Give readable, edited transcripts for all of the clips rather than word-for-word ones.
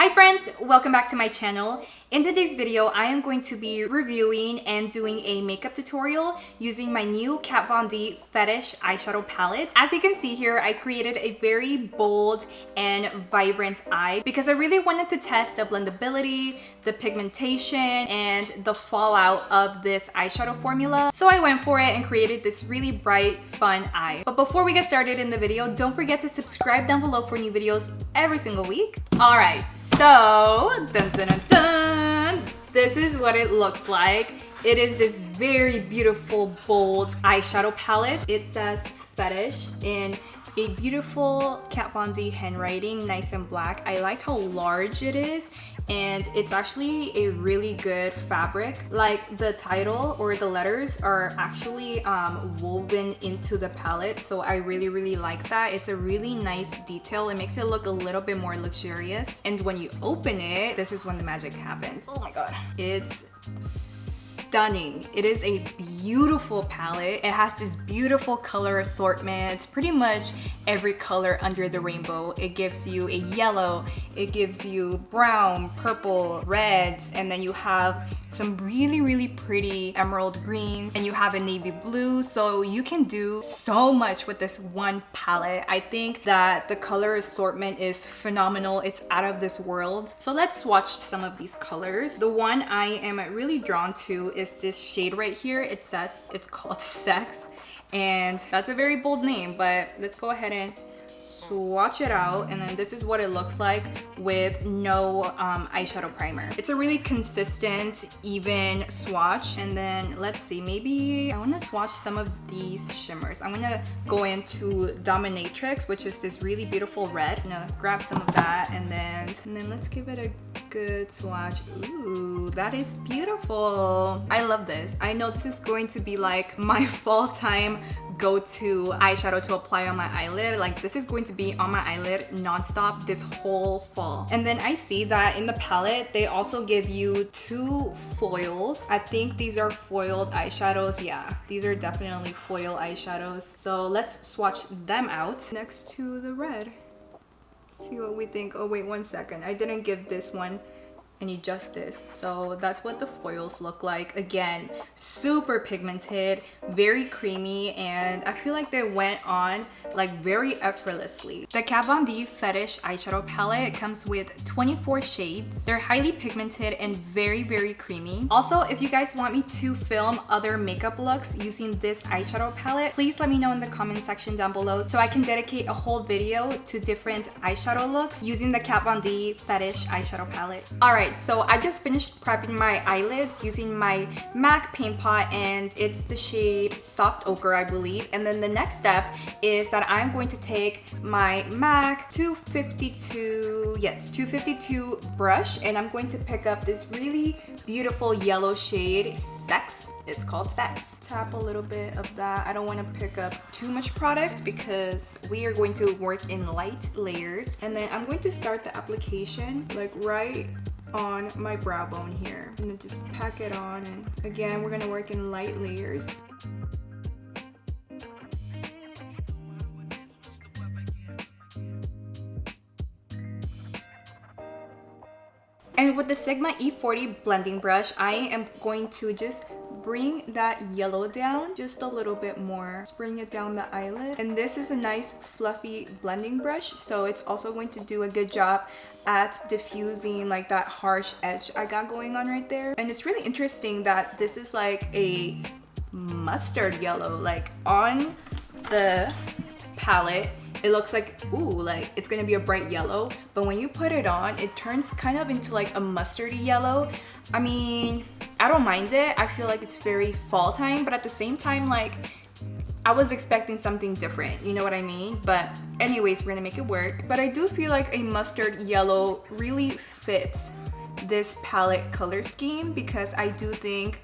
Hi friends, welcome back to my channel. In today's video, I am going to be reviewing and doing a makeup tutorial using my new Kat Von D Fetish Eyeshadow palette. As you can see here, I created a very bold and vibrant eye because I really wanted to test the blendability, the pigmentation, and the fallout of this eyeshadow formula. So I went for it and created this really bright, fun eye. But before we get started in the video, don't forget to subscribe down below for new videos every single week. Alright, so dun, dun, dun, dun. This is what it looks like. It is this very beautiful, bold eyeshadow palette. It says Fetish in a beautiful Kat Von D handwriting, nice and black. I like how large it is, and it's actually a really good fabric. Like the title or the letters are actually woven into the palette, so I really like that. It's a really nice detail. It makes it look a little bit more luxurious, and when you open it, this is when the magic happens. Oh my god, it's stunning. It is a beautiful palette. It has this beautiful color assortment. It's pretty much every color under the rainbow. It gives you a yellow, it gives you brown, purple, reds, and then you have some really pretty emerald greens, and you have a navy blue. So you can do so much with this one palette. I think that the color assortment is phenomenal. It's out of this world. So let's swatch some of these colors. The one I am really drawn to is this shade right here. It says it's called Sex, and that's a very bold name, but let's go ahead and swatch it out. And then this is what it looks like with no eyeshadow primer. It's a really consistent, even swatch. And then let's see, maybe I want to swatch some of these shimmers. I'm gonna go into Dominatrix, which is this really beautiful red. I'm gonna grab some of that, and then let's give it a good swatch. Ooh, that is beautiful. I love this. I know this is going to be like my fall time go-to eyeshadow to apply on my eyelid. Like, this is going to be on my eyelid non-stop this whole fall. And then I see that in the palette they also give you two foils. I think these are foiled eyeshadows. Yeah, these are definitely foil eyeshadows. So let's swatch them out next to the red. See what we think. Oh wait, one second, I didn't give this one any justice. So that's what the foils look like. Again, super pigmented, very creamy, and I feel like they went on like very effortlessly. The Kat Von D Fetish eyeshadow palette comes with 24 shades. They're highly pigmented and very creamy. Also, if you guys want me to film other makeup looks using this eyeshadow palette, please let me know in the comment section down below so I can dedicate a whole video to different eyeshadow looks using the Kat Von D Fetish eyeshadow palette. Alright, so I just finished prepping my eyelids using my MAC paint pot, and it's the shade Soft Ochre, I believe. And then the next step is that I'm going to take my MAC 252 brush, and I'm going to pick up this really beautiful yellow shade, Sex. It's called Sex. Tap a little bit of that. I don't want to pick up too much product because we are going to work in light layers. And then I'm going to start the application like right on my brow bone here, and then just pack it on. And again, we're gonna work in light layers. And with the Sigma E40 blending brush, I am going to just bring that yellow down just a little bit more. Just bring it down the eyelid. And this is a nice fluffy blending brush, so it's also going to do a good job at diffusing like that harsh edge I got going on right there. And it's really interesting that this is like a mustard yellow. Like on the palette, it looks like, ooh, like it's gonna be a bright yellow, but when you put it on, it turns kind of into like a mustardy yellow. I mean, I don't mind it. I feel like it's very fall time, but at the same time, like, I was expecting something different, you know what I mean? But anyways, we're gonna make it work. But I do feel like a mustard yellow really fits this palette color scheme because I do think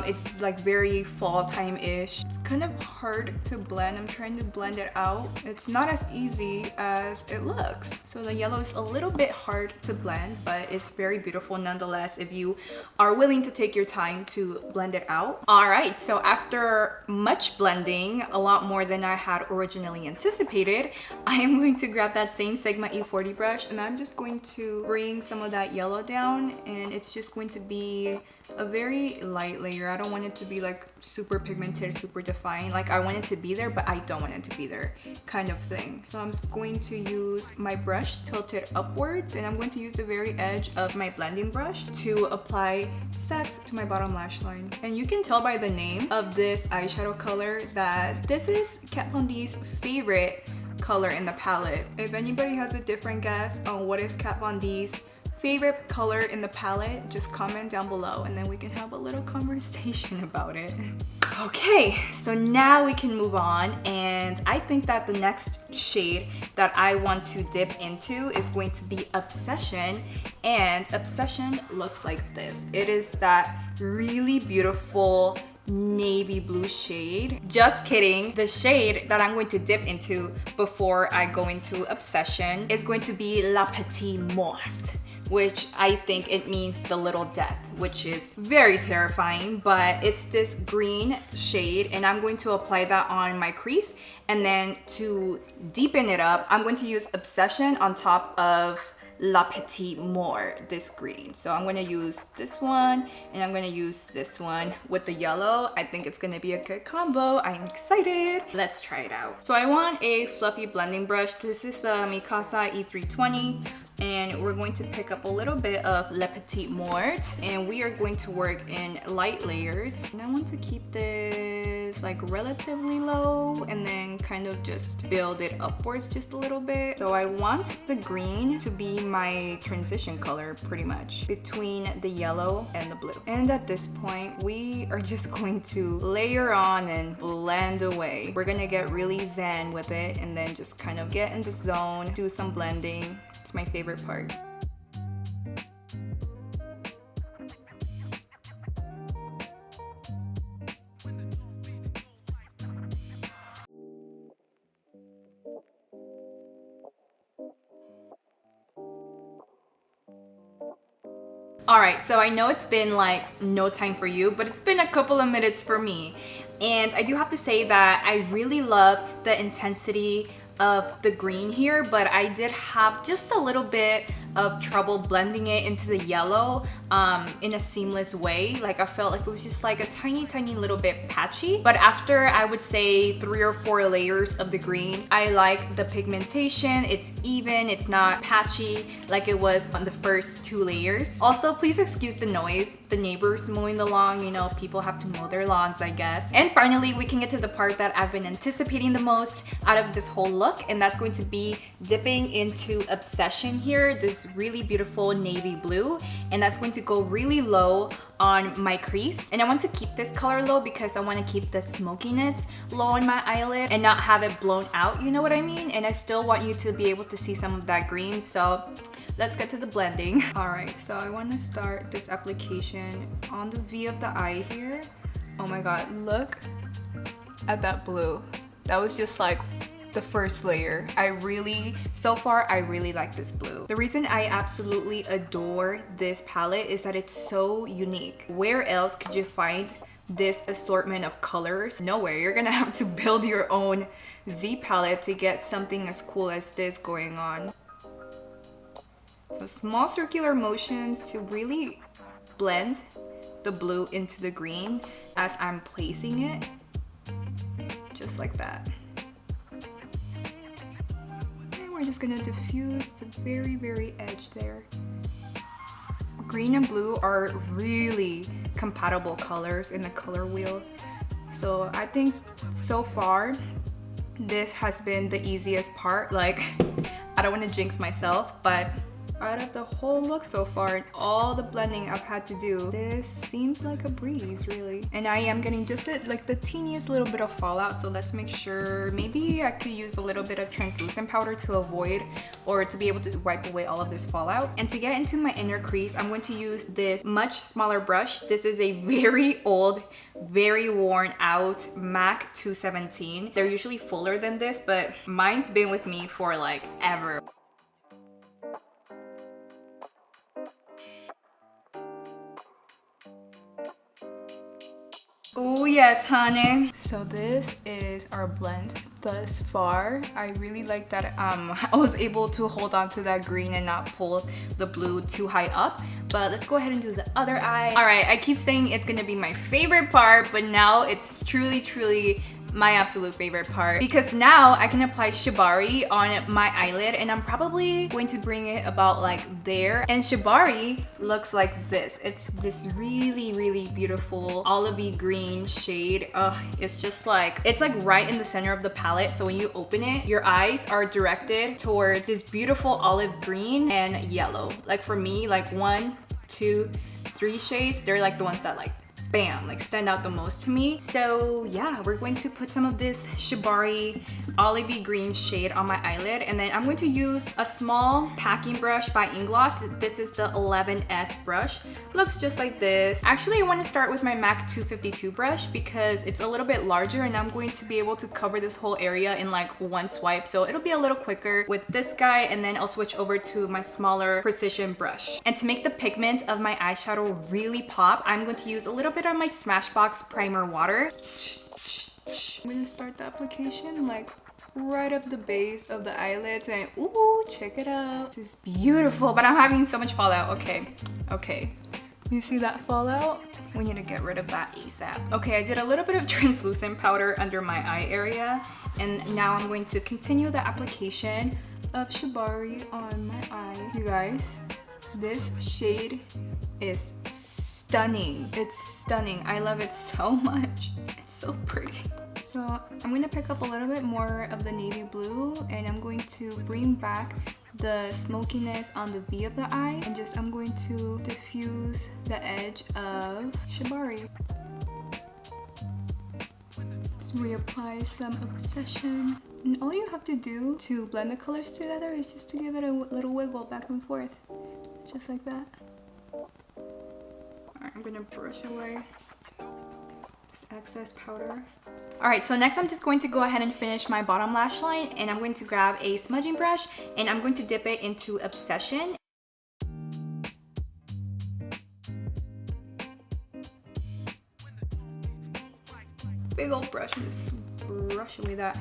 it's like very fall time-ish. It's kind of hard to blend. I'm trying to blend it out. It's not as easy as it looks. So the yellow is a little bit hard to blend, but it's very beautiful nonetheless if you are willing to take your time to blend it out. All right, so after much blending, a lot more than I had originally anticipated, I am going to grab that same Sigma E40 brush and I'm just going to bring some of that yellow down, and it's just going to be a very light layer. I don't want it to be like super pigmented, super defined. Like I want it to be there, but I don't want it to be there kind of thing. So I'm just going to use my brush tilted upwards, and I'm going to use the very edge of my blending brush to apply sets to my bottom lash line. And you can tell by the name of this eyeshadow color that this is Kat Von D's favorite color in the palette. If anybody has a different guess on what is Kat Von D's favorite color in the palette, just comment down below and then we can have a little conversation about it. Okay, so now we can move on, and I think that the next shade that I want to dip into is going to be Obsession, and Obsession looks like this. It is that really beautiful navy blue shade. Just kidding. The shade that I'm going to dip into before I go into Obsession is going to be La Petite Morte, which I think it means the little death, which is very terrifying, but it's this green shade, and I'm going to apply that on my crease. And then to deepen it up, I'm going to use Obsession on top of La Petite Morte, this green. So I'm going to use this one and I'm going to use this one with the yellow. I think it's going to be a good combo. I'm excited. Let's try it out. So I want a fluffy blending brush. This is a Mikasa E320. And we're going to pick up a little bit of La Petite Morte, and we are going to work in light layers. And I want to keep this like relatively low and then kind of just build it upwards just a little bit. So I want the green to be my transition color pretty much between the yellow and the blue. And at this point, we are just going to layer on and blend away. We're gonna get really zen with it and then just kind of get in the zone, do some blending. It's my favorite part. Alright, so I know it's been like no time for you, but it's been a couple of minutes for me. And I do have to say that I really love the intensity of the green here, but I did have just a little bit of trouble blending it into the yellow in a seamless way. Like I felt like it was just like a tiny little bit patchy. But after I would say 3 or 4 layers of the green, I like the pigmentation. It's even, it's not patchy like it was on the first 2 layers. Also, please excuse the noise. The neighbors mowing the lawn, you know, people have to mow their lawns, I guess. And finally, we can get to the part that I've been anticipating the most out of this whole look, and that's going to be dipping into Obsession here, this really beautiful navy blue, and that's going to go really low on my crease. And I want to keep this color low because I want to keep the smokiness low on my eyelid and not have it blown out, you know what I mean? And I still want you to be able to see some of that green, so let's get to the blending. All right, so I want to start this application on the V of the eye here. Oh my god, look at that blue. That was just like the first layer. So far I really like this blue. The reason I absolutely adore this palette is that it's so unique. Where else could you find this assortment of colors? Nowhere. You're gonna have to build your own Z palette to get something as cool as this going on. So small circular motions to really blend the blue into the green as I'm placing it, just like that. We're just gonna diffuse the very edge there. Green and blue are really compatible colors in the color wheel. So I think so far, this has been the easiest part. Like, I don't wanna jinx myself, but out of the whole look so far and all the blending I've had to do, this seems like a breeze, really. And I am getting just like the teeniest little bit of fallout, so let's make sure. Maybe I could use a little bit of translucent powder to avoid or to be able to wipe away all of this fallout. And to get into my inner crease, I'm going to use this much smaller brush. This is a very old, very worn out MAC 217. They're usually fuller than this, but mine's been with me for like ever. Oh yes, honey. So this is our blend thus far. I really like that I was able to hold on to that green and not pull the blue too high up. But let's go ahead and do the other eye. All right, I keep saying it's gonna be my favorite part, but now it's truly my absolute favorite part, because now I can apply Shibari on my eyelid, and I'm probably going to bring it about like there. And Shibari looks like this. It's this really beautiful olivey green shade. It's just like, it's like right in the center of the palette, so when you open it, your eyes are directed towards this beautiful olive green and yellow. Like for me, like 1, 2, 3 shades, they're like the ones that like bam, like stand out the most to me. So yeah, we're going to put some of this Shibari olivey green shade on my eyelid, and then I'm going to use a small packing brush by Inglot. This is the 11S brush. Looks just like this. Actually, I want to start with my MAC 252 brush because it's a little bit larger and I'm going to be able to cover this whole area in like one swipe, so it'll be a little quicker with this guy. And then I'll switch over to my smaller precision brush. And to make the pigment of my eyeshadow really pop, I'm going to use a little bit on my Smashbox primer water. I'm gonna start the application like right up the base of the eyelids, and ooh, check it out. This is beautiful, but I'm having so much fallout. Okay. You see that fallout? We need to get rid of that ASAP. Okay, I did a little bit of translucent powder under my eye area, and now I'm going to continue the application of Shibari on my eye. You guys, this shade is stunning. It's stunning. I love it so much. It's so pretty. So I'm going to pick up a little bit more of the navy blue, and I'm going to bring back the smokiness on the V of the eye, and just I'm going to diffuse the edge of Shibari. Just reapply some Obsession. And all you have to do to blend the colors together is just to give it a little wiggle back and forth. Just like that. I'm gonna brush away this excess powder. Alright, so next I'm just going to go ahead and finish my bottom lash line, and I'm going to grab a smudging brush and I'm going to dip it into Obsession. Big old brush and just brush away that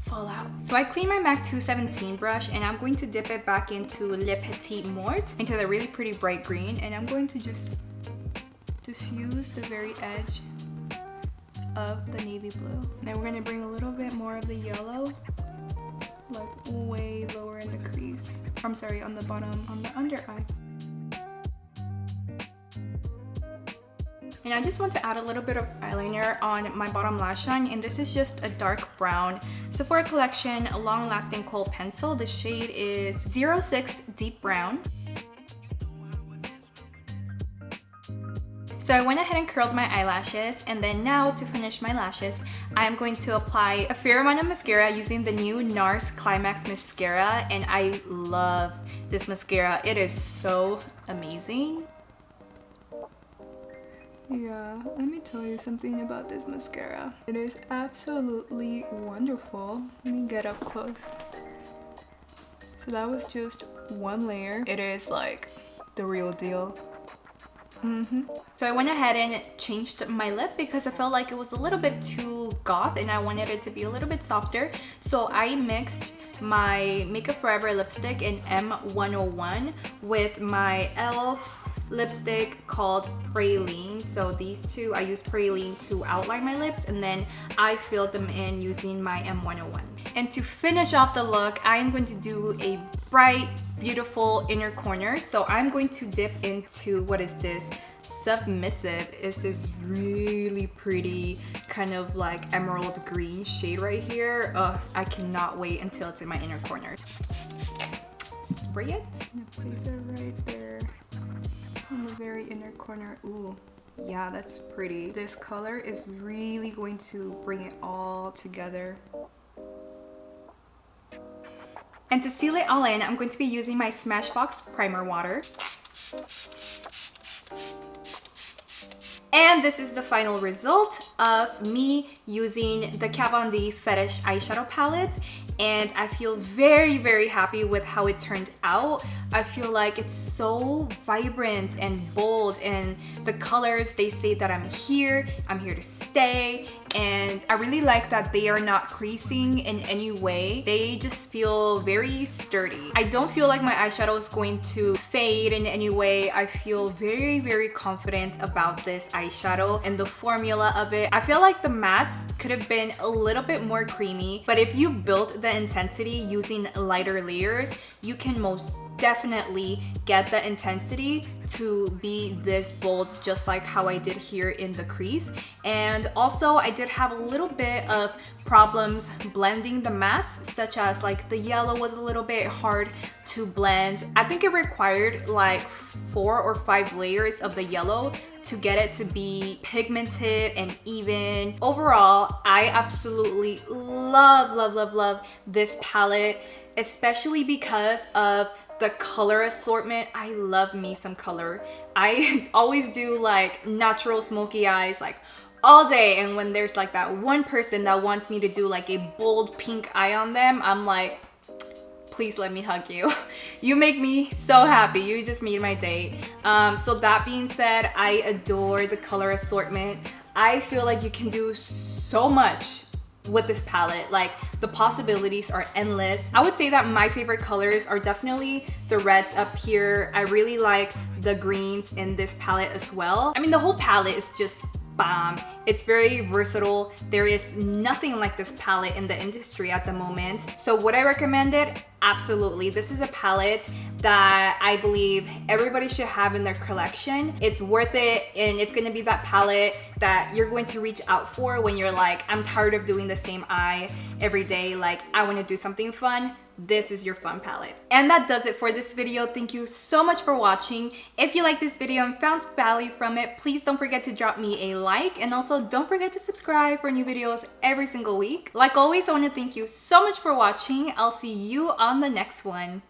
fallout. So I cleaned my MAC 217 brush, and I'm going to dip it back into Le Petit Mort, into the really pretty bright green, and I'm going to just diffuse the very edge of the navy blue. Now we're going to bring a little bit more of the yellow, like way lower in the crease. I'm sorry, on the bottom, on the under eye. And I just want to add a little bit of eyeliner on my bottom lash line, and this is just a dark brown Sephora Collection Long Lasting Kohl pencil. The shade is 06 Deep Brown. So I went ahead and curled my eyelashes, and then now to finish my lashes, I'm going to apply a fair amount of mascara using the new NARS Climax mascara, and I love this mascara. It is so amazing. Yeah, let me tell you something about this mascara. It is absolutely wonderful. Let me get up close. So that was just one layer. It is like the real deal. So I went ahead and changed my lip because I felt like it was a little bit too goth and I wanted it to be a little bit softer. So I mixed my Makeup Forever lipstick in M101 with my e.l.f. lipstick called Praline. So these two, I use Praline to outline my lips, and then I filled them in using my M101. And to finish off the look, I am going to do a bright, beautiful inner corner. So I'm going to dip into, what is this? Submissive. Is this really pretty kind of like emerald green shade right here. I cannot wait until it's in my inner corner. spray it. I'm gonna place it right there in the very inner corner. Ooh, yeah, that's pretty. This color is really going to bring it all together. And to seal it all in, I'm going to be using my Smashbox primer water. And this is the final result of me using the Kat Von D Fetish Eyeshadow palette. And I feel very, very happy with how it turned out. I feel like it's so vibrant and bold, and the colors, they say that I'm here to stay. And I really like that they are not creasing in any way. They just feel very sturdy. I don't feel like my eyeshadow is going to fade in any way. I feel very, very confident about this eyeshadow and the formula of it. I feel like the mattes could have been a little bit more creamy, but if you build the intensity using lighter layers, you can most definitely get the intensity to be this bold, just like how I did here in the crease. And also I did have a little bit of problems blending the mattes, such as like the yellow was a little bit hard to blend. I think it required like 4 or 5 layers of the yellow to get it to be pigmented and even. Overall, I absolutely love this palette, especially because of the color assortment. I love me some color. I always do like natural smoky eyes like all day, and when there's like that one person that wants me to do like a bold pink eye on them, I'm like, please let me hug you. You make me so happy. You just made my day. So that being said, I adore the color assortment. I feel like you can do so much with this palette. Like, the possibilities are endless. I would say that my favorite colors are definitely the reds up here. I really like the greens in this palette as well. I mean, the whole palette is just bomb. It's very versatile. There is nothing like this palette in the industry at the moment. So would I recommend it? Absolutely. This is a palette that I believe everybody should have in their collection. It's worth it, and it's gonna be that palette that you're going to reach out for when you're like, I'm tired of doing the same eye every day. Like, I wanna do something fun. This is your fun palette. And that does it for this video. Thank you so much for watching. If you like this video and found value from it, please don't forget to drop me a like, and also don't forget to subscribe for new videos every single week. Like always, I want to thank you so much for watching. I'll see you on the next one.